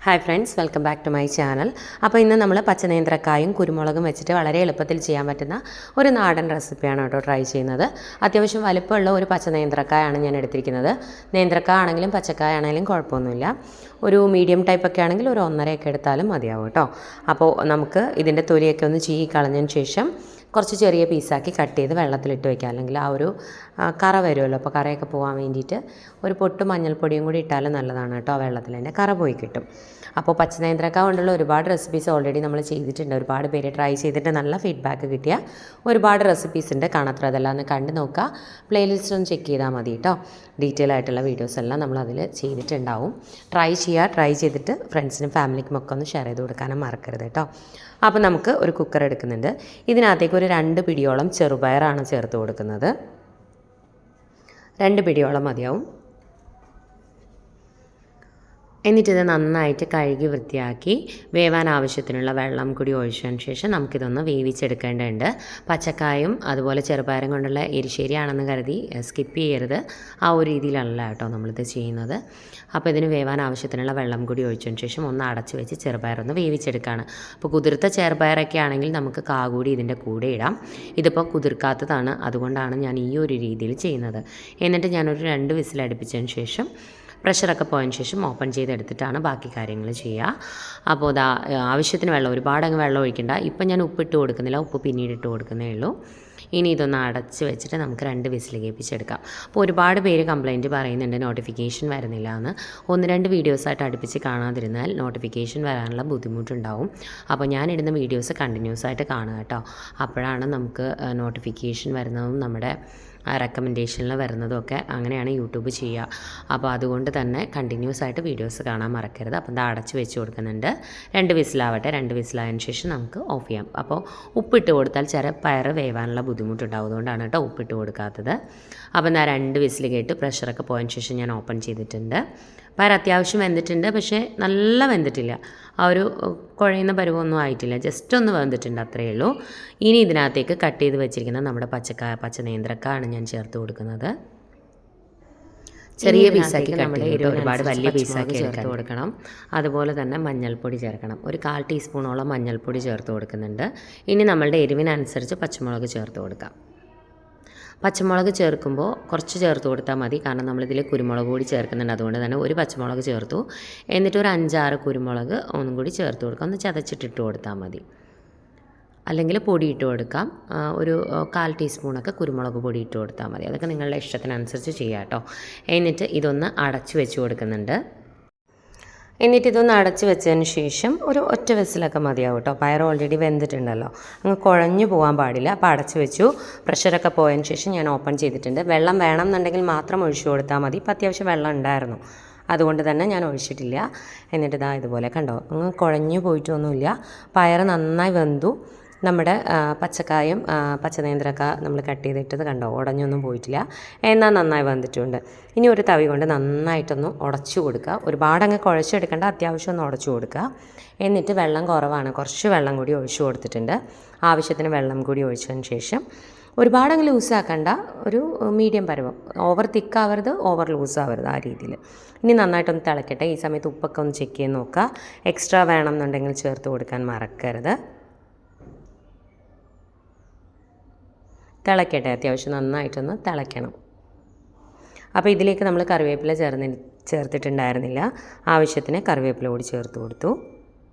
Hi friends, welcome back to my channel. അപ്പോൾ ഇന്ന് നമ്മൾ പച്ചനേന്ത്രക്കായും കുരുമുളകും വെച്ചിട്ട് വളരെ എളുപ്പത്തിൽ ചെയ്യാൻ പറ്റുന്ന ഒരു നാടൻ റെസിപ്പിയാണ് കേട്ടോ ട്രൈ ചെയ്യുന്നത്. അത്യാവശ്യം വലുപ്പമുള്ള ഒരു പച്ചനേന്ത്രക്കായാണ് ഞാൻ എടുത്തിരിക്കുന്നത്. നേന്ത്രക്കായ ആണെങ്കിലും പച്ചക്കായ ആണെങ്കിലും കുഴപ്പമൊന്നുമില്ല. ഒരു മീഡിയം ടൈപ്പൊക്കെ ആണെങ്കിൽ ഒരു 1.5 എടുത്താലും മതിയാവും കേട്ടോ. അപ്പോൾ നമുക്ക് ഇതിൻ്റെ തൊലിയൊക്കെ ഒന്ന് ചീകി കളഞ്ഞതിന് ശേഷം കുറച്ച് ചെറിയ പീസാക്കി കട്ട് ചെയ്ത് വെള്ളത്തിലിട്ട് വയ്ക്കുക. അല്ലെങ്കിൽ ആ ഒരു കറ വരുമല്ലോ, അപ്പോൾ കറയൊക്കെ പോകാൻ വേണ്ടിയിട്ട് ഒരു പൊട്ട് മഞ്ഞൾപ്പൊടിയും കൂടി ഇട്ടാലും നല്ലതാണ് കേട്ടോ. വെള്ളത്തിൽ തന്നെ കറ പോയി കിട്ടും. അപ്പോൾ പച്ചനേന്ത്രക്ക കൊണ്ടുള്ള ഒരുപാട് റെസിപ്പീസ് ഓൾറെഡി നമ്മൾ ചെയ്തിട്ടുണ്ട്. ഒരുപാട് പേര് ട്രൈ ചെയ്തിട്ട് നല്ല ഫീഡ്ബാക്ക് കിട്ടിയ ഒരുപാട് റെസിപ്പീസ് ഉണ്ട്. കാണാത്ര അതെല്ലാം ഒന്ന് കണ്ട് നോക്കുക. പ്ലേലിസ്റ്റ് ഒന്ന് ചെക്ക് ചെയ്താൽ മതി കേട്ടോ. ഡീറ്റെയിൽ ആയിട്ടുള്ള വീഡിയോസ് എല്ലാം നമ്മൾ അതിൽ ചെയ്തിട്ടുണ്ടാവും. ട്രൈ ചെയ്തിട്ട് ഫ്രണ്ട്സിനും ഫാമിലിക്കും ഒക്കെ ഒന്ന് ഷെയർ ചെയ്ത് കൊടുക്കാനും മറക്കരുത് കേട്ടോ. അപ്പോൾ നമുക്ക് ഒരു കുക്കർ എടുക്കുന്നുണ്ട്. ഇതിനകത്തേക്ക് ഒരു 2 പിടിയോളം ചെറുപയറാണ് ചേർത്ത് കൊടുക്കുന്നത്. 2 പിടിയോളം മതിയാവും. എന്നിട്ടിത് നന്നായിട്ട് കഴുകി വൃത്തിയാക്കി വേവാൻ ആവശ്യത്തിനുള്ള വെള്ളം കൂടി ഒഴിച്ചതിന് ശേഷം നമുക്കിതൊന്ന് വേവിച്ചെടുക്കേണ്ടതുണ്ട്. പച്ചക്കായും അതുപോലെ ചെറുപയറും കൊണ്ടുള്ള എരിശ്ശേരിയാണെന്ന് കരുതി സ്കിപ്പ് ചെയ്യരുത്. ആ ഒരു രീതിയിലല്ല കേട്ടോ നമ്മളിത് ചെയ്യുന്നത്. അപ്പോൾ ഇതിന് വേവാൻ ആവശ്യത്തിനുള്ള വെള്ളം കൂടി ഒഴിച്ചതിന് ശേഷം ഒന്ന് അടച്ച് വെച്ച് ചെറുപയറൊന്ന് വേവിച്ചെടുക്കുകയാണ്. അപ്പോൾ കുതിർത്ത ചെറുപയറൊക്കെ ആണെങ്കിൽ നമുക്ക് കൂടി ഇതിൻ്റെ കൂടെ ഇടാം. ഇതിപ്പോൾ കുതിർക്കാത്തതാണ്, അതുകൊണ്ടാണ് ഞാൻ ഈ ഒരു രീതിയിൽ ചെയ്യുന്നത്. എന്നിട്ട് ഞാനൊരു 2 വിസിൽ അടുപ്പിച്ചതിന് ശേഷം പ്രഷറൊക്കെ പോയതിന് ശേഷം ഓപ്പൺ ചെയ്തെടുത്തിട്ടാണ് ബാക്കി കാര്യങ്ങൾ ചെയ്യുക. അപ്പോൾ ആവശ്യത്തിന് വെള്ളം, ഒരുപാടങ്ങ് വെള്ളം ഒഴിക്കണ്ട. ഇപ്പം ഞാൻ ഉപ്പിട്ട് കൊടുക്കുന്നില്ല, ഉപ്പ് പിന്നീട് ഇട്ട് കൊടുക്കുന്നേ ഉള്ളൂ. ഇനി ഇതൊന്ന് അടച്ച് വെച്ചിട്ട് നമുക്ക് 2 വിസിൽ കേൾപ്പിച്ചെടുക്കാം. അപ്പോൾ ഒരുപാട് പേര് കംപ്ലയിൻറ്റ് പറയുന്നുണ്ട് നോട്ടിഫിക്കേഷൻ വരുന്നില്ല എന്ന്. 1-2 വീഡിയോസായിട്ട് അടുപ്പിച്ച് കാണാതിരുന്നാൽ നോട്ടിഫിക്കേഷൻ വരാനുള്ള ബുദ്ധിമുട്ടുണ്ടാവും. അപ്പോൾ ഞാനിടുന്ന വീഡിയോസ് കണ്ടിന്യൂസ് ആയിട്ട് കാണുക കേട്ടോ. അപ്പോഴാണ് നമുക്ക് നോട്ടിഫിക്കേഷൻ വരുന്നതും നമ്മുടെ റെക്കമെൻഡേഷനിൽ വരുന്നതൊക്കെ അങ്ങനെയാണ് യൂട്യൂബ് ചെയ്യുക. അപ്പോൾ അതുകൊണ്ട് തന്നെ കണ്ടിന്യൂസ് ആയിട്ട് വീഡിയോസ് കാണാൻ മറക്കരുത്. അപ്പോൾ ഇത് അടച്ച് വെച്ച് കൊടുക്കുന്നുണ്ട്. 2 വിസിലാവട്ടെ. 2 വിസിലായതിന് ശേഷം നമുക്ക് ഓഫ് ചെയ്യാം. അപ്പോൾ ഉപ്പിട്ട് കൊടുത്താൽ പയർ വേവാനുള്ള ബുദ്ധിമുട്ടുണ്ടാവും. അതുകൊണ്ടാണ് കേട്ടോ ഉപ്പിട്ട് കൊടുക്കാത്തത്. അപ്പോൾ ഞാൻ 2 വിസിൽ കേട്ട് പ്രഷറൊക്കെ പോയതിന് ശേഷം ഞാൻ ഓപ്പൺ ചെയ്തിട്ടുണ്ട്. പയർ അത്യാവശ്യം വെന്തിട്ടുണ്ട്, പക്ഷേ നല്ല വെന്തിട്ടില്ല. ആ ഒരു കുഴയുന്ന പരുവൊന്നും ആയിട്ടില്ല, ജസ്റ്റ് ഒന്ന് വെന്തിട്ടുണ്ട്, അത്രയേ ഉള്ളൂ. ഇനി ഇതിനകത്തേക്ക് കട്ട് ചെയ്ത് വെച്ചിരിക്കുന്ന നമ്മുടെ പച്ചനേന്ത്രക്കായാണ് ഞാൻ ചേർത്ത് കൊടുക്കുന്നത്. ചെറിയ പീസാക്കി നമ്മുടെ ഒരുപാട് വലിയ പീസാക്കി ചേർത്ത് കൊടുക്കണം. അതുപോലെ തന്നെ മഞ്ഞൾപ്പൊടി ചേർക്കണം. ഒരു 1/4 ടീസ്പൂണോളം മഞ്ഞൾപ്പൊടി ചേർത്ത് കൊടുക്കുന്നുണ്ട്. ഇനി നമ്മളുടെ എരിവിനനുസരിച്ച് പച്ചമുളക് ചേർത്ത് കൊടുക്കാം. പച്ചമുളക് ചേർക്കുമ്പോൾ കുറച്ച് ചേർത്ത് കൊടുത്താൽ മതി, കാരണം നമ്മളിതിൽ കുരുമുളക് കൂടി ചേർക്കുന്നുണ്ട്. അതുകൊണ്ട് തന്നെ ഒരു പച്ചമുളക് ചേർത്തു. എന്നിട്ട് ഒരു 5-6 കുരുമുളക് ഒന്നും കൂടി ചേർത്ത് കൊടുക്കാം. ഒന്ന് ചതച്ചിട്ടിട്ട് കൊടുത്താൽ മതി, അല്ലെങ്കിൽ പൊടി ഇട്ട് കൊടുക്കാം. ഒരു 1/4 ടീസ്പൂണൊക്കെ കുരുമുളക് പൊടി ഇട്ട് കൊടുത്താൽ മതി. അതൊക്കെ നിങ്ങളുടെ ഇഷ്ടത്തിനനുസരിച്ച് ചെയ്യാം കേട്ടോ. എന്നിട്ട് ഇതൊന്ന് അടച്ച് വെച്ച് കൊടുക്കുന്നുണ്ട്. എന്നിട്ട് ഇതൊന്ന് അടച്ച് വെച്ചതിന് ശേഷം ഒരു ഒറ്റ വിസിലൊക്കെ മതിയാവും കേട്ടോ. പയർ ഓൾറെഡി വെന്തിട്ടുണ്ടല്ലോ, അങ്ങ് കുഴഞ്ഞു പോകാൻ പാടില്ല. അപ്പോൾ അടച്ച് വെച്ചു. പ്രഷറൊക്കെ പോയതിന് ശേഷം ഞാൻ ഓപ്പൺ ചെയ്തിട്ടുണ്ട്. വെള്ളം വേണം എന്നുണ്ടെങ്കിൽ മാത്രം ഒഴിച്ചു കൊടുത്താൽ മതി. ഇപ്പം അത്യാവശ്യം വെള്ളം ഉണ്ടായിരുന്നു, അതുകൊണ്ട് തന്നെ ഞാൻ ഒഴിച്ചിട്ടില്ല. എന്നിട്ട് ഇതുപോലെ കണ്ടോ, അങ്ങ് കുഴഞ്ഞു പോയിട്ടൊന്നുമില്ല. പയർ നന്നായി വെന്തു. നമ്മുടെ പച്ചക്കായും പച്ചനേന്ത്രക്ക നമ്മൾ കട്ട് ചെയ്തിട്ടത് കണ്ടോ, ഉടഞ്ഞൊന്നും പോയിട്ടില്ല, എന്നാൽ നന്നായി വന്നിട്ടുണ്ട്. ഇനി ഒരു തവി കൊണ്ട് നന്നായിട്ടൊന്ന് ഉടച്ചു കൊടുക്കുക. ഒരുപാടങ്ങ് കുഴച്ചെടുക്കേണ്ട, അത്യാവശ്യം ഒന്ന് ഉടച്ചു കൊടുക്കുക. എന്നിട്ട് വെള്ളം കുറവാണ്, കുറച്ച് വെള്ളം കൂടി ഒഴിച്ചു കൊടുത്തിട്ടുണ്ട്. ആവശ്യത്തിന് വെള്ളം കൂടി ഒഴിച്ചതിന് ശേഷം ഒരുപാടങ്ങ് ലൂസാക്കണ്ട, ഒരു മീഡിയം പരുവം. ഓവർ തിക്കാവരുത്, ഓവർ ലൂസാവരുത്, ആ രീതിയിൽ. ഇനി നന്നായിട്ടൊന്ന് തിളക്കട്ടെ. ഈ സമയത്ത് ഉപ്പൊക്കെ ഒന്ന് ചെക്ക് ചെയ്ത് നോക്കുക. എക്സ്ട്രാ വേണം എന്നുണ്ടെങ്കിൽ ചേർത്ത് കൊടുക്കാൻ മറക്കരുത്. തിളക്കട്ടെ, അത്യാവശ്യം നന്നായിട്ടൊന്ന് തിളയ്ക്കണം. അപ്പോൾ ഇതിലേക്ക് നമ്മൾ കറിവേപ്പില ചേർത്തിട്ടുണ്ടായിരുന്നില്ല. ആവശ്യത്തിന് കറിവേപ്പില കൂടി ചേർത്ത് കൊടുത്തു.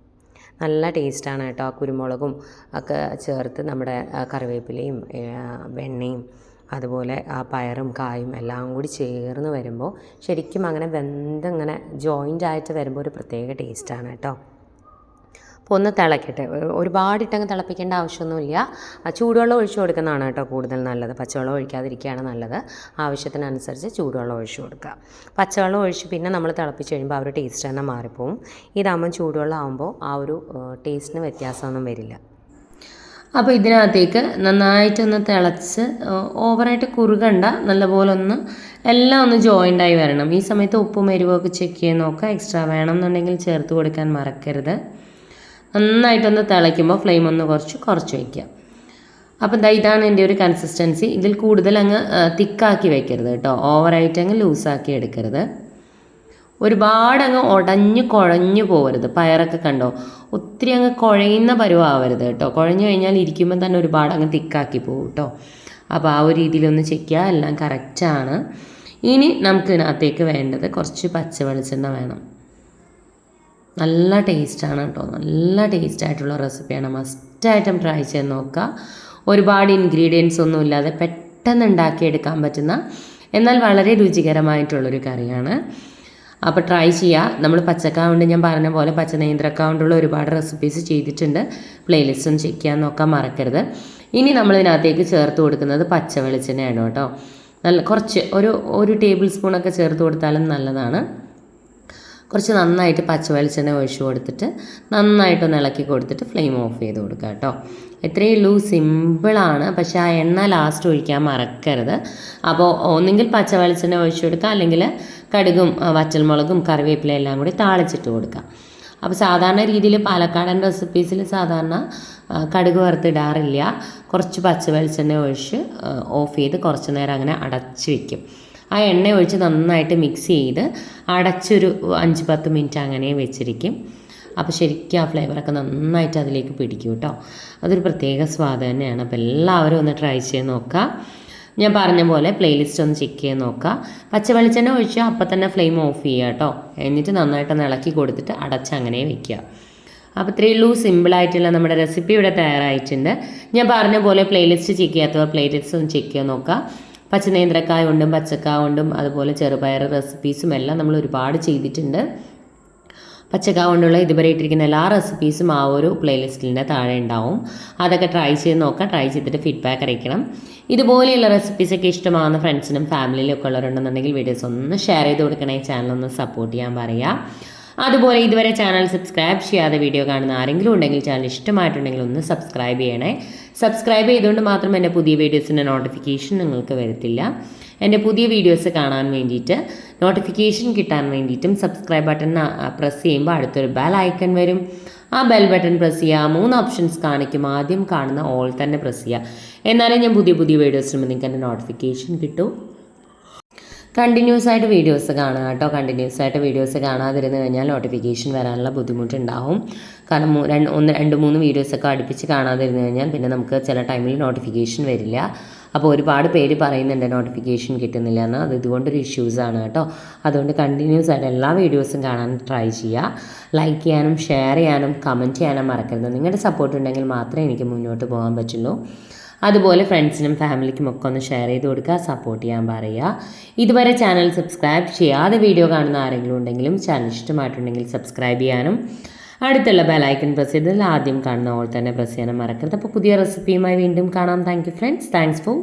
നല്ല ടേസ്റ്റാണ് കേട്ടോ. കുരുമുളകും ഒക്കെ ചേർത്ത് നമ്മുടെ കറിവേപ്പിലയും വെണ്ണയും അതുപോലെ ആ പയറും കായും എല്ലാം കൂടി ചേർന്ന് വരുമ്പോൾ ശരിക്കും അങ്ങനെ വെന്തങ്ങനെ ജോയിൻ്റ് ആയിട്ട് വരുമ്പോൾ ഒരു പ്രത്യേക ടേസ്റ്റാണ് കേട്ടോ. അപ്പോൾ ഒന്ന് തിളക്കട്ടെ. ഒരുപാടിട്ടങ്ങ് തിളപ്പിക്കേണ്ട ആവശ്യമൊന്നുമില്ല. ചൂടുവെള്ളം ഒഴിച്ചു കൊടുക്കുന്നതാണ് കേട്ടോ കൂടുതൽ നല്ലത്. പച്ചവെള്ളം ഒഴിക്കാതിരിക്കുകയാണ് നല്ലത്. ആവശ്യത്തിനനുസരിച്ച് ചൂടുവെള്ളം ഒഴിച്ചു കൊടുക്കുക. പച്ചവെള്ളം ഒഴിച്ച് പിന്നെ നമ്മൾ തിളപ്പിച്ച് കഴിയുമ്പോൾ ആ ഒരു ടേസ്റ്റ് തന്നെ മാറിപ്പോവും. ഇതാകുമ്പം ചൂടുവെള്ളം ആകുമ്പോൾ ആ ഒരു ടേസ്റ്റിന് വ്യത്യാസമൊന്നും വരില്ല. അപ്പോൾ ഇതിനകത്തേക്ക് നന്നായിട്ടൊന്ന് തിളച്ച് ഓവറായിട്ട് കുറുകണ്ട, നല്ലപോലെ ഒന്ന് എല്ലാം ഒന്ന് ജോയിൻ്റായി വരണം. ഈ സമയത്ത് ഉപ്പും എരിവൊക്കെ ചെക്ക് ചെയ്ത് നോക്കുക. എക്സ്ട്രാ വേണം എന്നുണ്ടെങ്കിൽ ചേർത്ത് കൊടുക്കാൻ മറക്കരുത്. നന്നായിട്ടൊന്ന് തിളയ്ക്കുമ്പോൾ ഫ്ലെയിം ഒന്ന് കുറച്ച് വയ്ക്കുക. അപ്പോൾ ഇതാണ് എൻ്റെ ഒരു കൺസിസ്റ്റൻസി. ഇതിൽ കൂടുതൽ അങ്ങ് തിക്കാക്കി വെക്കരുത് കേട്ടോ, ഓവറായിട്ട് അങ്ങ് ലൂസാക്കി എടുക്കരുത്. ഒരുപാട് അങ്ങ് ഉടഞ്ഞ് കുഴഞ്ഞു പോകരുത്. പയറൊക്കെ കണ്ടോ, ഒത്തിരി അങ്ങ് കുഴയുന്ന പരുവാവരുത് കേട്ടോ. കുഴഞ്ഞു കഴിഞ്ഞാൽ ഇരിക്കുമ്പോൾ തന്നെ ഒരുപാട് അങ്ങ് തിക്കാക്കി പോകും കേട്ടോ. അപ്പോൾ ആ ഒരു രീതിയിലൊന്ന് ചെക്ക് ചെയ്യുക, എല്ലാം കറക്റ്റാണ്. ഇനി നമുക്കിതിനകത്തേക്ക് വേണ്ടത് കുറച്ച് പച്ച വെളിച്ചെണ്ണ വേണം. നല്ല ടേസ്റ്റാണ് കേട്ടോ, നല്ല ടേസ്റ്റായിട്ടുള്ള റെസിപ്പിയാണ്. മസ്റ്റായിട്ടും ട്രൈ ചെയ്ത് നോക്കുക. ഒരുപാട് ഇൻഗ്രീഡിയൻസ് ഒന്നും ഇല്ലാതെ പെട്ടെന്ന് ഉണ്ടാക്കിയെടുക്കാൻ പറ്റുന്ന എന്നാൽ വളരെ രുചികരമായിട്ടുള്ളൊരു കറിയാണ്. അപ്പോൾ ട്രൈ ചെയ്യുക. നമ്മൾ പച്ചക്കായ കൊണ്ട് ഞാൻ പറഞ്ഞ പോലെ പച്ച നേന്ത്രക്കായ കൊണ്ടുള്ള ഒരുപാട് റെസിപ്പീസ് ചെയ്തിട്ടുണ്ട്. പ്ലേലിസ്റ്റും ചെക്ക് ചെയ്യാൻ നോക്കാൻ മറക്കരുത്. ഇനി നമ്മളിതിനകത്തേക്ക് ചേർത്ത് കൊടുക്കുന്നത് പച്ച വെളിച്ചെണ്ണയാണ് കേട്ടോ. നല്ല കുറച്ച് ഒരു ടേബിൾ സ്പൂണൊക്കെ ചേർത്ത് കൊടുത്താലും നല്ലതാണ്. കുറച്ച് നന്നായിട്ട് പച്ച വെളിച്ചെണ്ണ ഒഴിച്ച് കൊടുത്തിട്ട് നന്നായിട്ടൊന്ന് ഇളക്കി കൊടുത്തിട്ട് ഫ്ലെയിം ഓഫ് ചെയ്ത് കൊടുക്കുക കേട്ടോ. ഇത്രയേ ഉള്ളൂ, സിമ്പിളാണ്. പക്ഷേ ആ എണ്ണ ലാസ്റ്റ് ഒഴിക്കാൻ മറക്കരുത്. അപ്പോൾ ഒന്നെങ്കിൽ പച്ച വെളിച്ചെണ്ണ ഒഴിച്ച് കൊടുക്കുക, അല്ലെങ്കിൽ കടുകും വറ്റൽമുളകും കറിവേപ്പില എല്ലാം കൂടി താളിച്ചിട്ട് കൊടുക്കുക. അപ്പോൾ സാധാരണ രീതിയിൽ പാലക്കാടൻ റെസിപ്പീസിൽ സാധാരണ കടുക് വറുത്തിടാറില്ല. കുറച്ച് പച്ച വെളിച്ചെണ്ണ ഒഴിച്ച് ഓഫ് ചെയ്ത് കുറച്ച് നേരം അങ്ങനെ അടച്ച് വയ്ക്കും. ആ എണ്ണ ഒഴിച്ച് നന്നായിട്ട് മിക്സ് ചെയ്ത് അടച്ചൊരു 5-10 മിനിറ്റ് അങ്ങനെ വെച്ചിരിക്കും. അപ്പോൾ ശരിക്കും ആ ഫ്ലേവറൊക്കെ നന്നായിട്ട് അതിലേക്ക് പിടിക്കും കേട്ടോ. അതൊരു പ്രത്യേക സ്വാദ് തന്നെയാണ്. അപ്പോൾ എല്ലാവരും ഒന്ന് ട്രൈ ചെയ്ത് നോക്കുക. ഞാൻ പറഞ്ഞ പോലെ പ്ലേലിസ്റ്റ് ഒന്ന് ചെക്ക് ചെയ്ത് നോക്കുക. പച്ച വെളിച്ചെണ്ണ ഒഴിച്ചാൽ അപ്പം തന്നെ ഫ്ലെയിം ഓഫ് ചെയ്യുക കേട്ടോ. എന്നിട്ട് നന്നായിട്ടൊന്ന് ഇളക്കി കൊടുത്തിട്ട് അടച്ച് അങ്ങനെ വയ്ക്കുക. അപ്പോൾ ഇത്രയേ ഉള്ളൂ, സിമ്പിളായിട്ടുള്ള നമ്മുടെ റെസിപ്പി ഇവിടെ തയ്യാറായിട്ടുണ്ട്. ഞാൻ പറഞ്ഞ പോലെ പ്ലേലിസ്റ്റ് ചെക്ക് ചെയ്യാത്തവർ പ്ലേലിസ്റ്റ് ഒന്ന് ചെക്ക് ചെയ്ത് നോക്കുക. പച്ച നേന്ത്രക്കായ കൊണ്ടും പച്ചക്കായ കൊണ്ടും അതുപോലെ ചെറുപയർ റെസിപ്പീസും എല്ലാം നമ്മൾ ഒരുപാട് ചെയ്തിട്ടുണ്ട്. പച്ചക്കായ കൊണ്ടുള്ള ഇതുവരെ ഇട്ടിരിക്കുന്ന എല്ലാ റെസിപ്പീസും ആ ഒരു പ്ലേലിസ്റ്റിൻ്റെ താഴെ ഉണ്ടാവും. അതൊക്കെ ട്രൈ ചെയ്ത് നോക്കാം. ട്രൈ ചെയ്തിട്ട് ഫീഡ്ബാക്ക് അറിയിക്കണം. ഇതുപോലെയുള്ള റെസിപ്പീസൊക്കെ ഇഷ്ടമാകുന്ന ഫ്രണ്ട്സിനും ഫാമിലിയിലും ഒക്കെ ഉള്ളവരുണ്ടെന്നുണ്ടെങ്കിൽ വീഡിയോസ് ഒന്ന് ഷെയർ ചെയ്ത് കൊടുക്കണേ. ചാനലൊന്ന് സപ്പോർട്ട് ചെയ്യാൻ പറയുക. അതുപോലെ ഇതുവരെ ചാനൽ സബ്സ്ക്രൈബ് ചെയ്യാതെ വീഡിയോ കാണുന്ന ആരെങ്കിലും ഉണ്ടെങ്കിൽ ചാനൽ ഇഷ്ടമായിട്ടുണ്ടെങ്കിൽ ഒന്ന് സബ്സ്ക്രൈബ് ചെയ്യണേ. സബ്സ്ക്രൈബ് ചെയ്തുകൊണ്ട് മാത്രം എൻ്റെ പുതിയ വീഡിയോസിൻ്റെ നോട്ടിഫിക്കേഷൻ നിങ്ങൾക്ക് വരത്തില്ല. എൻ്റെ പുതിയ വീഡിയോസ് കാണാൻ വേണ്ടിയിട്ട് നോട്ടിഫിക്കേഷൻ കിട്ടാൻ വേണ്ടിയിട്ടും സബ്സ്ക്രൈബ് ബട്ടൺ പ്രസ് ചെയ്യുമ്പോൾ അടുത്തൊരു ബെൽ ഐക്കൺ വരും. ആ ബെൽ ബട്ടൺ പ്രസ് ചെയ്യുക. 3 ഓപ്ഷൻസ് കാണിക്കും. ആദ്യം കാണുന്ന ഓൾ തന്നെ പ്രസ് ചെയ്യുക. എന്നാലേ ഞാൻ പുതിയ വീഡിയോസ് ഇടുമ്പോൾ നിങ്ങൾക്ക് എൻ്റെ നോട്ടിഫിക്കേഷൻ കിട്ടും. കണ്ടിന്യൂസ് ആയിട്ട് വീഡിയോസ് കാണുക കേട്ടോ. കണ്ടിന്യൂസ് ആയിട്ട് വീഡിയോസ് കാണാതിരുന്ന് കഴിഞ്ഞാൽ നോട്ടിഫിക്കേഷൻ വരാനുള്ള ബുദ്ധിമുട്ടുണ്ടാവും. കാരണം 2-3 വീഡിയോസൊക്കെ അടുപ്പിച്ച് കാണാതിരുന്ന് കഴിഞ്ഞാൽ പിന്നെ നമുക്ക് ചില ടൈമിൽ നോട്ടിഫിക്കേഷൻ വരില്ല. അപ്പോൾ ഒരുപാട് പേര് പറയുന്നുണ്ട് നോട്ടിഫിക്കേഷൻ കിട്ടുന്നില്ല എന്ന്. അത് ഇതുകൊണ്ടൊരു ഇഷ്യൂസാണ് കേട്ടോ. അതുകൊണ്ട് കണ്ടിന്യൂസ് ആയിട്ട് എല്ലാ വീഡിയോസും കാണാൻ ട്രൈ ചെയ്യുക. ലൈക്ക് ചെയ്യാനും ഷെയർ ചെയ്യാനും കമൻറ്റ് ചെയ്യാനും മറക്കരുത്. നിങ്ങളുടെ സപ്പോർട്ട് ഉണ്ടെങ്കിൽ മാത്രമേ എനിക്ക് മുന്നോട്ട് പോകാൻ പറ്റുള്ളൂ. അതുപോലെ ഫ്രണ്ട്സിനും ഫാമിലിക്കും ഒക്കെ ഒന്ന് ഷെയർ ചെയ്ത് കൊടുക്കുക, സപ്പോർട്ട് ചെയ്യാൻ പറയുക. ഇതുവരെ ചാനൽ സബ്സ്ക്രൈബ് ചെയ്യാതെ വീഡിയോ കാണുന്ന ആരെങ്കിലും ഉണ്ടെങ്കിലും ചാനൽ ഇഷ്ടമായിട്ടുണ്ടെങ്കിൽ സബ്സ്ക്രൈബ് ചെയ്യാനും അടുത്തുള്ള ബെലൈക്കൺ പ്രസ് ചെയ്തതിൽ ആദ്യം കാണുന്ന ഓൾ തന്നെ പ്രസ് ചെയ്യാനും മറക്കരുത്. അപ്പോൾ പുതിയ റെസിപ്പിയുമായി വീണ്ടും കാണാം. Thank you friends. Thanks for